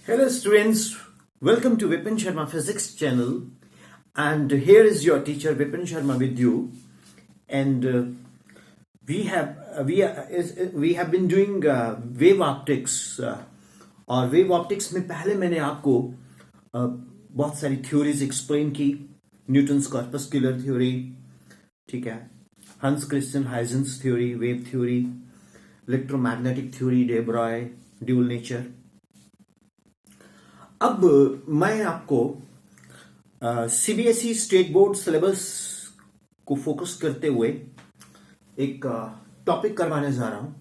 Hello students, welcome to Vipin Sharma Physics channel, and here is your teacher Vipin Sharma with you, and we have been doing wave optics, और wave optics में पहले मैंने आपको बहुत सारी theories explain की, Newton's corpuscular theory, ठीक है, हंस Christian Huygens theory, wave theory, electromagnetic theory, day Broglie, dual nature. अब मैं आपको सीबीएसई स्टेट बोर्ड सिलेबस को फोकस करते हुए एक टॉपिक करवाने जा रहा हूं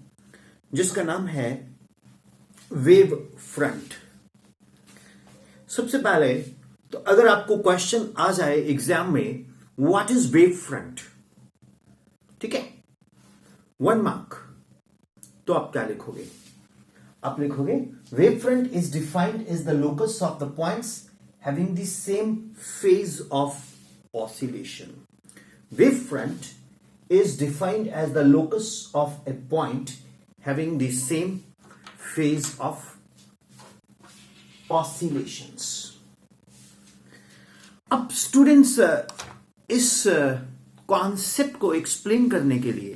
जिसका नाम है वेव फ्रंट। सबसे पहले तो अगर आपको क्वेश्चन आ जाए एग्जाम में, व्हाट इज वेव फ्रंट, ठीक है, 1 मार्क, तो आप क्या लिखोगे? आप लिखोगे wave front is defined as the locus of the points having the same phase of oscillation. Wave front is defined as the locus of a point having the same phase of oscillations. अब students इस concept को explain करने के लिए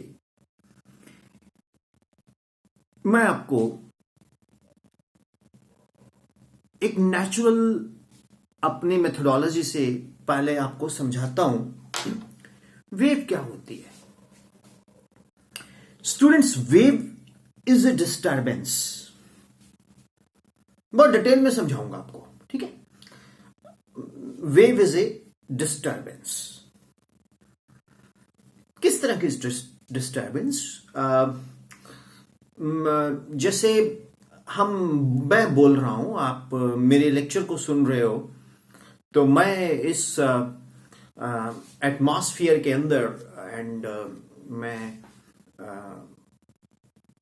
मैं आपको एक natural अपनी मेथोडोलॉजी से पहले आपको समझाता हूं वेव क्या होती है। Students, wave is a disturbance, बहुत डिटेल में समझाऊंगा आपको, ठीक है। Wave is a disturbance. किस तरह की डिस्टर्बेंस? जैसे मैं बोल रहा हूं, आप मेरे लेक्चर को सुन रहे हो, तो मैं इस एटमॉस्फेयर के अंदर एंड मैं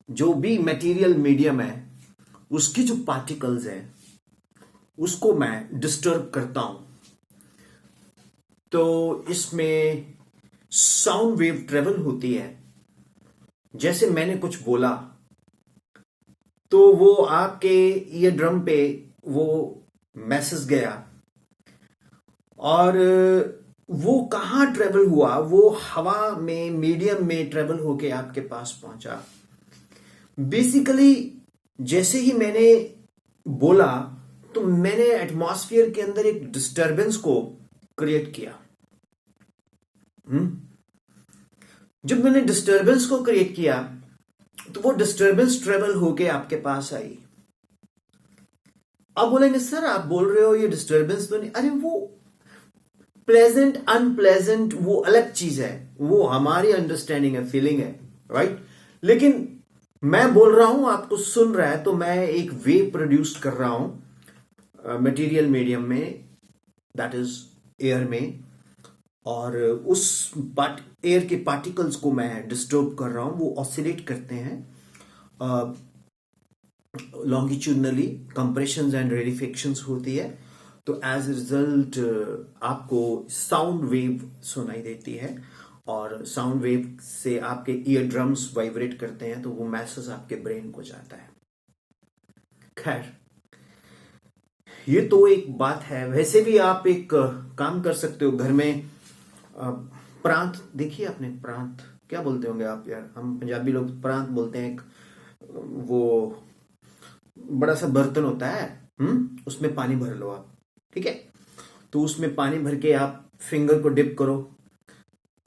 जो भी मटेरियल मीडियम है उसकी जो पार्टिकल्स है उसको मैं डिस्टर्ब करता हूं, तो इसमें साउंड वेव ट्रेवल होती है। जैसे मैंने कुछ बोला तो वो आपके ईयर ड्रम पे वो मैसेज गया, और वो कहां ट्रेवल हुआ? वो हवा में, मीडियम में ट्रेवल होके आपके पास पहुंचा। बेसिकली जैसे ही मैंने बोला तो मैंने एटमॉस्फेयर के अंदर एक डिस्टरबेंस को क्रिएट किया। जब मैंने डिस्टरबेंस को क्रिएट किया तो वो डिस्टरबेंस ट्रेवल होके आपके पास आई। आप बोलेंगे सर आप बोल रहे हो ये डिस्टरबेंस तो नहीं, अरे वो प्लेजेंट अनप्लेजेंट वो अलग चीज है, वो हमारी अंडरस्टैंडिंग है, फीलिंग है, राइट। लेकिन मैं बोल रहा हूं, आपको सुन रहा है, तो मैं एक वेव प्रोड्यूस कर रहा हूं मटेरियल मीडियम में, दैट इज एयर में, और उस एयर के पार्टिकल्स को मैं डिस्टर्ब कर रहा हूं। वो ऑसिलेट करते हैं लॉन्गिट्यूडनली, कंप्रेशंस एंड रेडिफिकेशंस होती है, तो एज ए रिजल्ट आपको साउंड वेव सुनाई देती है, और साउंड वेव से आपके ईयर ड्रम्स वाइब्रेट करते हैं, तो वो मैसेज आपके ब्रेन को जाता है। खैर, ये तो एक बात है। वैसे भी आप एक काम कर सकते हो घर में। प्रांत देखिए आपने, प्रांत क्या बोलते होंगे आप यार, हम पंजाबी लोग प्रांत बोलते हैं। एक वो बड़ा सा बर्तन होता है, उसमें पानी भर लो आप, ठीक है। तो उसमें पानी भर के आप फिंगर को डिप करो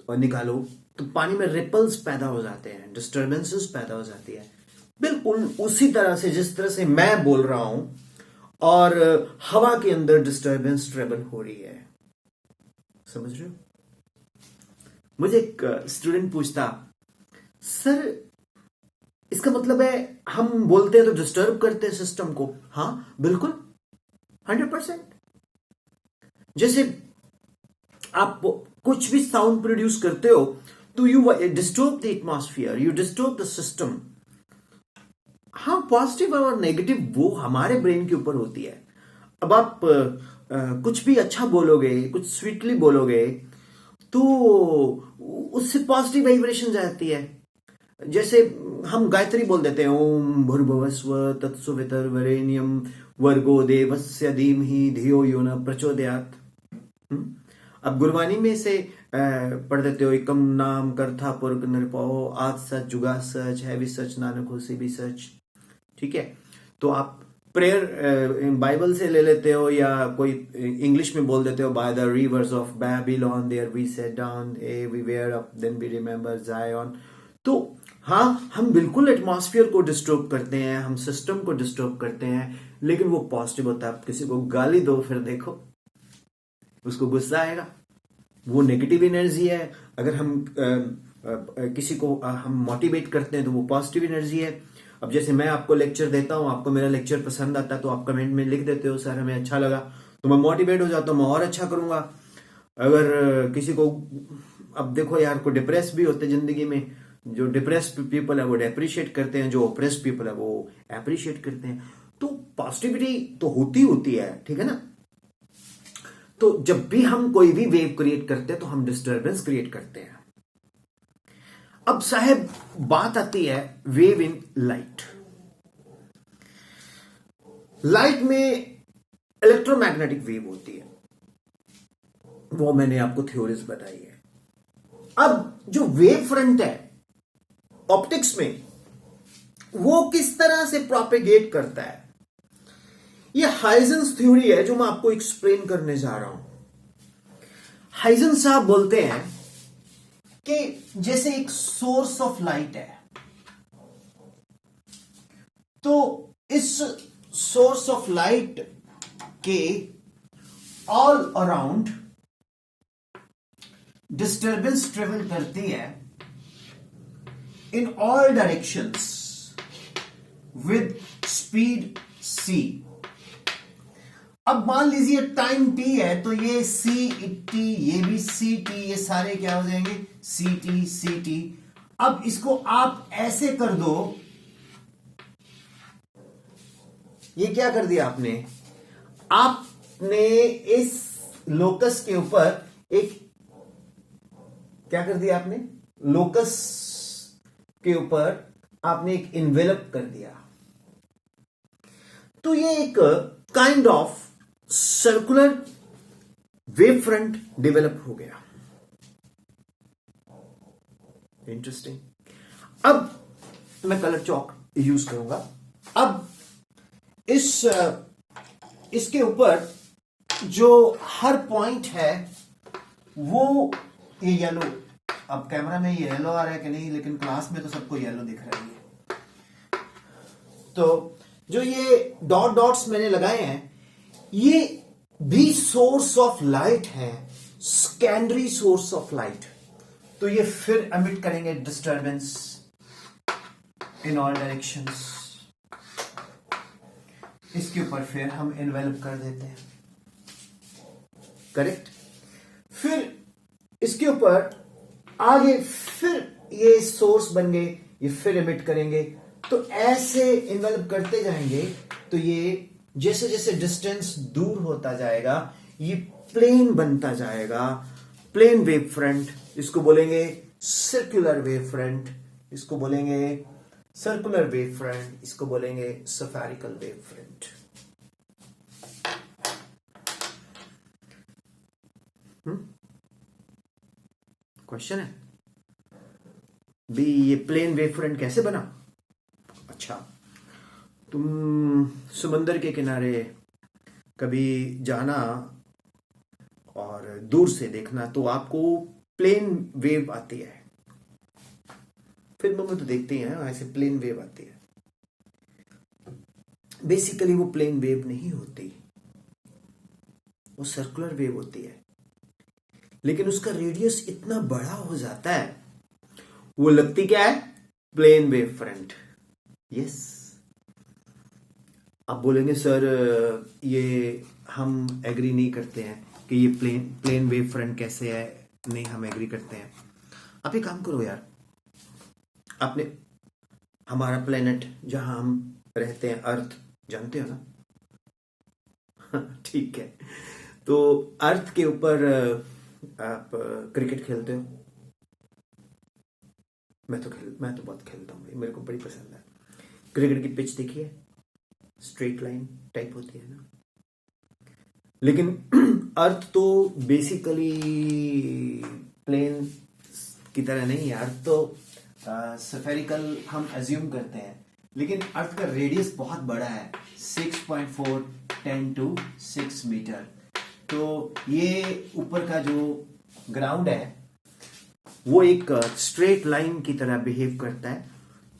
और निकालो, तो पानी में रिपल्स पैदा हो जाते हैं, डिस्टर्बेंसेस पैदा हो जाती है। बिल्कुल उसी तरह से जिस तरह से मैं बोल रहा हूं और हवा के अंदर डिस्टर्बेंस ट्रेवल हो रही है, समझ रहे हो? मुझे एक स्टूडेंट पूछता, सर इसका मतलब है हम बोलते हैं तो डिस्टर्ब करते हैं सिस्टम को? हाँ बिल्कुल, 100%। जैसे आप कुछ भी साउंड प्रोड्यूस करते हो तो you disturb the atmosphere, you disturb the system. हाँ, पॉजिटिव और नेगेटिव वो हमारे ब्रेन के ऊपर होती है। अब आप कुछ भी अच्छा बोलोगे, कुछ स्वीटली बोलोगे, तो उससे पॉजिटिव वाइब्रेशन आती है। जैसे हम गायत्री बोल देते हैं, ओम भूर्भुवस्व तत्सवितुर्वरेण्यम वर्गो देवस्य धीमहि धियो यो न प्रचोदयात्। अब गुरबानी में से पढ़ देते हो, एकम नाम करथा पुरख निरपो आज सच जुगा सच है भी सच नानक होसी भी सच। ठीक है, तो आप प्रेयर बाइबल से ले लेते हो या कोई इंग्लिश में बोल देते हो, by the rivers of Babylon there we sat down yea we वेयर अप देन वी रिमेंबर जायन। तो हाँ, हम बिल्कुल एटमॉस्फेयर को डिस्टर्ब करते हैं, हम सिस्टम को डिस्टर्ब करते हैं, लेकिन वो पॉजिटिव होता है। आप किसी को गाली दो, फिर देखो उसको गुस्सा आएगा, वो नेगेटिव एनर्जी है। अगर हम किसी को हम मोटिवेट करते हैं तो वो पॉजिटिव एनर्जी है। अब जैसे मैं आपको लेक्चर देता हूं, आपको मेरा लेक्चर पसंद आता है तो आप कमेंट में लिख देते हो सर हमें अच्छा लगा, तो मैं मोटिवेट हो जाता हूं, मैं और अच्छा करूंगा। अगर किसी को, अब देखो यार, को डिप्रेस भी होते जिंदगी में, जो डिप्रेस्ड पीपल है वो अप्रिशिएट करते हैं, जो ओप्रेस्ड पीपल है वो अप्रिशिएट करते हैं। तो पॉजिटिविटी तो होती है, ठीक है ना। तो जब भी हम कोई भी वेव क्रिएट करते हैं तो हम डिस्टर्बेंस क्रिएट करते हैं। अब साहब बात आती है वेव इन लाइट। लाइट में इलेक्ट्रोमैग्नेटिक वेव होती है, वो मैंने आपको थ्योरीज बताई है। अब जो वेव फ्रंट है ऑप्टिक्स में, वो किस तरह से प्रोपेगेट करता है, ये हाइजेंस थ्योरी है जो मैं आपको एक्सप्लेन करने जा रहा हूं। हाइजेंस साहब बोलते हैं कि जैसे एक सोर्स ऑफ लाइट है, तो इस सोर्स ऑफ लाइट के ऑल अराउंड डिस्टर्बेंस ट्रेवल करती है in all directions with speed c। अब मान लीजिए टाइम t है, तो ये c t, ये भी c t, ये सारे क्या हो जाएंगे c t। अब इसको आप ऐसे कर दो, ये क्या कर दिया आपने इस लोकस के ऊपर एक, क्या कर दिया आपने, लोकस के ऊपर आपने एक इन्वेलप कर दिया। तो ये एक kind of circular wave front develop हो गया। इंटरेस्टिंग। अब मैं कलर चौक यूज करूंगा। अब इसके ऊपर जो हर पॉइंट है वो ये येलो, अब कैमरा में ये येलो आ रहा है कि नहीं, लेकिन क्लास में तो सबको येलो दिख रहा है। तो जो ये डॉट्स मैंने लगाए हैं, ये भी सोर्स ऑफ लाइट है, सेकेंडरी सोर्स ऑफ लाइट। तो ये फिर एमिट करेंगे डिस्टर्बेंस इन ऑल डायरेक्शंस। इसके ऊपर फिर हम इन्वेलप कर देते हैं, करेक्ट। फिर इसके ऊपर आगे फिर ये सोर्स बन गए, ये फिर एमिट करेंगे। तो ऐसे इन्वेलप करते जाएंगे, तो ये जैसे जैसे डिस्टेंस दूर होता जाएगा ये प्लेन बनता जाएगा, प्लेन वेव फ्रंट। इसको बोलेंगे सर्कुलर वेव फ्रंट, इसको बोलेंगे सर्कुलर वेव फ्रंट, इसको बोलेंगे स्फेरिकल वेव फ्रंट। क्वेश्चन है भी, ये प्लेन वेव फ्रंट कैसे बना? अच्छा, तुम समंदर के किनारे कभी जाना और दूर से देखना, तो आपको प्लेन वेव आती है। फिल्मों में तो देखते हैं ऐसे प्लेन वेव आती है। बेसिकली वो प्लेन वेव नहीं होती, वो सर्कुलर वेव होती है, लेकिन उसका रेडियस इतना बड़ा हो जाता है, वो लगती क्या है, प्लेन वेव फ्रंट। यस। आप बोलेंगे सर ये हम एग्री नहीं करते हैं कि ये प्लेन वेव फ्रंट कैसे है। नहीं, हम एग्री करते हैं। आप एक काम करो यार, आपने हमारा प्लेनेट जहां हम रहते हैं, अर्थ, जानते हो ना? ठीक है, तो अर्थ के ऊपर आप क्रिकेट खेलते हो, मैं तो बहुत खेलता हूँ भाई, मेरे को बड़ी पसंद है। क्रिकेट की पिच देखी है, स्ट्रेट लाइन टाइप होती है ना, लेकिन अर्थ तो बेसिकली प्लेन की तरह नहीं है। अर्थ तो स्फेरिकल हम एज्यूम करते हैं, लेकिन अर्थ का रेडियस बहुत बड़ा है, 6.4 10 to 6 मीटर। तो ये ऊपर का जो ग्राउंड है वो एक स्ट्रेट लाइन की तरह बिहेव करता है।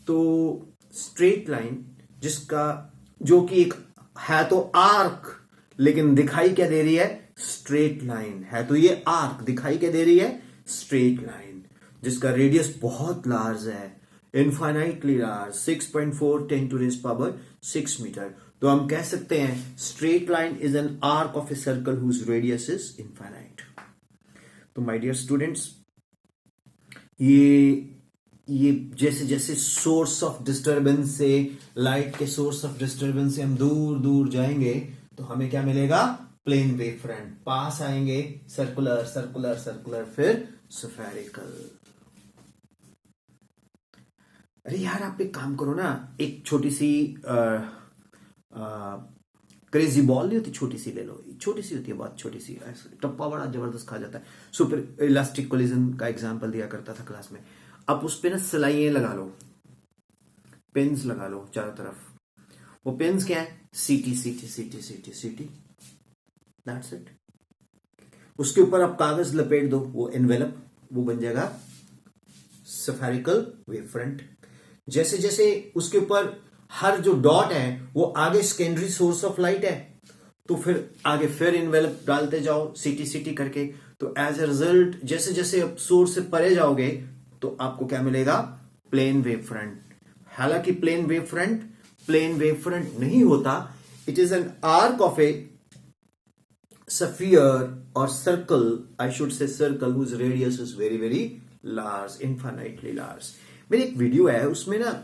तो स्ट्रेट लाइन जिसका जो कि एक है तो आर्क, लेकिन दिखाई क्या दे रही है, स्ट्रेट लाइन है। तो ये आर्क दिखाई क्या दे रही है, स्ट्रेट लाइन, जिसका रेडियस बहुत लार्ज है, infinitely large, 6.4 10 to raised power 6 metre. तो हम कह सकते हैं straight line is an arc of a circle whose radius is infinite. तो माय डियर स्टूडेंट्स, ये जैसे जैसे सोर्स ऑफ डिस्टरबेंस से, लाइट के सोर्स ऑफ डिस्टरबेंस से हम दूर दूर जाएंगे तो हमें क्या मिलेगा, प्लेन वेव फ्रंट। पास आएंगे सर्कुलर सर्कुलर सर्कुलर, फिर स्फेरिकल। अरे यार आप एक काम करो ना, एक छोटी सी क्रेजी बॉल नहीं होती, छोटी सी ले लो, छोटी सी होती है, बहुत छोटी सी, टप्पा बड़ा जबरदस्त खा जाता है। सुपर इलास्टिक कोलिजन का एग्जांपल दिया करता था क्लास में। अब उस पे ना सिलाइयां लगा लो, पेन्स लगा लो चारों तरफ। वो पेन्स क्या है, सीटी सीटी सीटी सीटी सीटी, दैट्स इट। उसके ऊपर आप कागज लपेट दो, वो एनवेलप, वो बन जाएगा स्फेरिकल वेव फ्रंट। जैसे जैसे उसके ऊपर हर जो डॉट है वो आगे सेकेंडरी सोर्स ऑफ लाइट है, तो फिर आगे फिर इन्वेलप डालते जाओ सीटी सीटी करके। तो एज ए रिजल्ट जैसे जैसे आप सोर्स से परे जाओगे तो आपको क्या मिलेगा, प्लेन वेव फ्रंट। हालांकि प्लेन वेव फ्रंट नहीं होता, it is an arc of a sphere और circle, I should say circle whose radius is very very large, infinitely large. मेरी एक वीडियो है, उसमें ना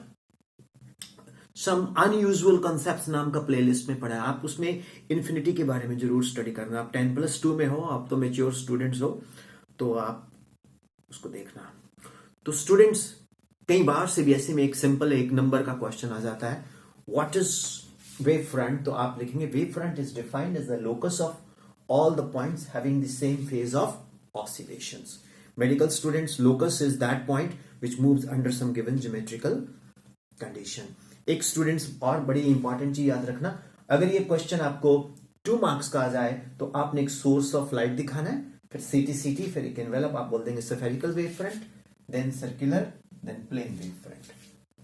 सम अनयूजुअल कॉन्सेप्ट्स नाम का प्लेलिस्ट में पढ़ा है। आप उसमें इन्फिनिटी के बारे में जरूर स्टडी करना। आप 10+2 में हो, आप तो मेच्योर स्टूडेंट्स हो, तो आप उसको देखना। तो स्टूडेंट्स, कई बार सीबीएसई में एक सिंपल एक नंबर का क्वेश्चन आ जाता है, व्हाट इज वेव फ्रंट। तो आप लिखेंगे wave front is defined as the locus of all the points having the same phase of oscillations. Medical students, locus is that point which moves under some given geometrical condition. एक students और बड़ी important चीज याद रखना, अगर ये question आपको 2 marks का आ जाए तो आपने एक सोर्स ऑफ लाइट दिखाना है, फिर सीटी सीटी, फिर एक एनवेलप, आप बोल देंगे spherical wave front, then circular, then plane wave front,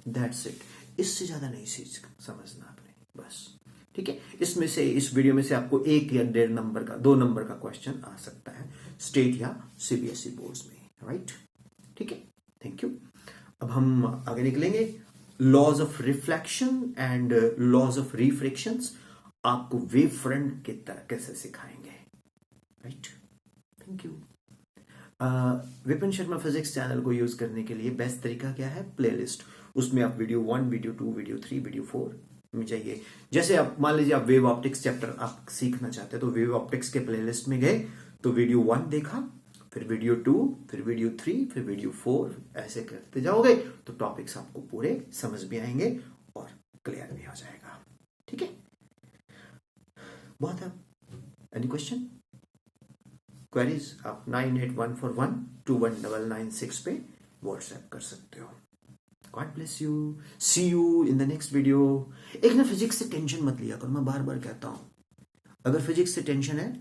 that's it. इससे ज्यादा नहीं चीज समझना आपने, बस ठीक है। इसमें से, इस वीडियो में से आपको 1 या 1.5 नंबर का, 2 नंबर का क्वेश्चन आ सकता है स्टेट या सीबीएसई बोर्ड्स में, राइट, ठीक है। Thank you. अब हम आगे निकलेंगे, laws of reflection and laws of refractions आपको वेव फ्रंट की तरह कैसे सिखाएंगे, right. Thank you. Vipin Sharma physics channel को यूज करने के लिए बेस्ट तरीका क्या है, प्लेलिस्ट। उसमें आप वीडियो 1, वीडियो 2, वीडियो 3, वीडियो 4 में जाइए। जैसे आप मान लीजिए आप वेव ऑप्टिक्स चैप्टर आप सीखना चाहते हैं, तो वेव ऑप्टिक्स के प्लेलिस्ट में गए तो वीडियो 1 देखा, फिर वीडियो 2, फिर वीडियो 3, फिर वीडियो 4, ऐसे करते जाओगे तो टॉपिक्स आपको पूरे समझ भी आएंगे और क्लियर भी हो जाएगा, ठीक है। बहुत है। एनी क्वेश्चन, क्वेरीज आप 9814121996 पे व्हाट्सएप कर सकते हो। God bless you. See you in the next video. एक ना फिजिक्स से टेंशन मत लिया करो, मैं बार बार कहता हूं, अगर फिजिक्स से टेंशन है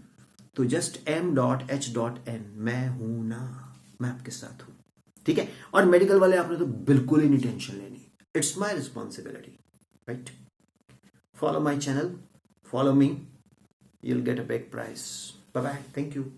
तो जस्ट m.h.n, मैं हूं ना, मैं आपके साथ हूं, ठीक है। और मेडिकल वाले आपने तो बिल्कुल ही नहीं टेंशन लेनी, it's my responsibility, right. Follow my channel, follow me, you'll get a big prize. Bye bye. Thank you.